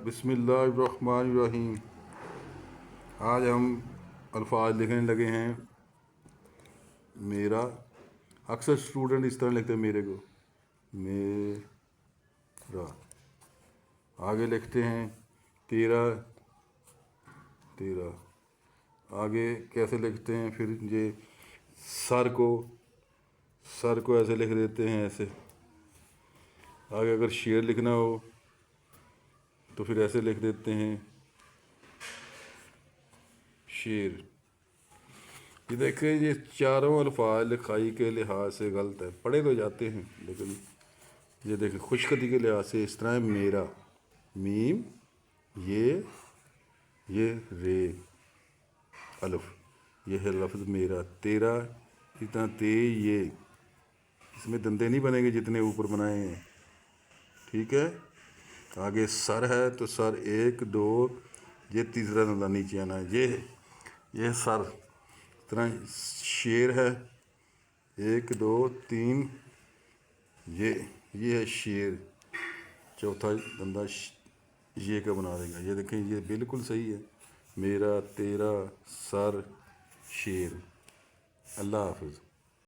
बिस्मिल्लाहिर्रहमानिर्रहीम। आज हम अल्फाज लिखने लगे हैं। मेरा, अक्सर स्टूडेंट इस तरह लिखते हैं मेरे को, मेरा। आगे लिखते हैं तेरा, तेरा। आगे कैसे लिखते हैं फिर ये सर को ऐसे लिख देते हैं, ऐसे। आगे अगर शेर लिखना हो तो फिर ऐसे लिख देते हैं शेर। ये देखें, ये चारों अल्फाज लिखाई के लिहाज से गलत है। पढ़े तो जाते हैं लेकिन ये देखें खुशखती के लिहाज से इस तरह है। मेरा, मीम, ये रे, अलिफ, ये है लफ्ज़ मेरा। तेरा, इतना ते, ये, इसमें दंदे नहीं बनेंगे जितने ऊपर बनाए हैं, ठीक है। आगे सर है तो सर, एक, दो, ये तीसरा दंदा नीचे आना है। ये सर। तरह शेर है, एक, दो, तीन, ये है शेर। चौथा दंदा ये का बना देगा। ये देखें, ये बिल्कुल सही है। मेरा, तेरा, सर, शेर। अल्लाह हाफिज़।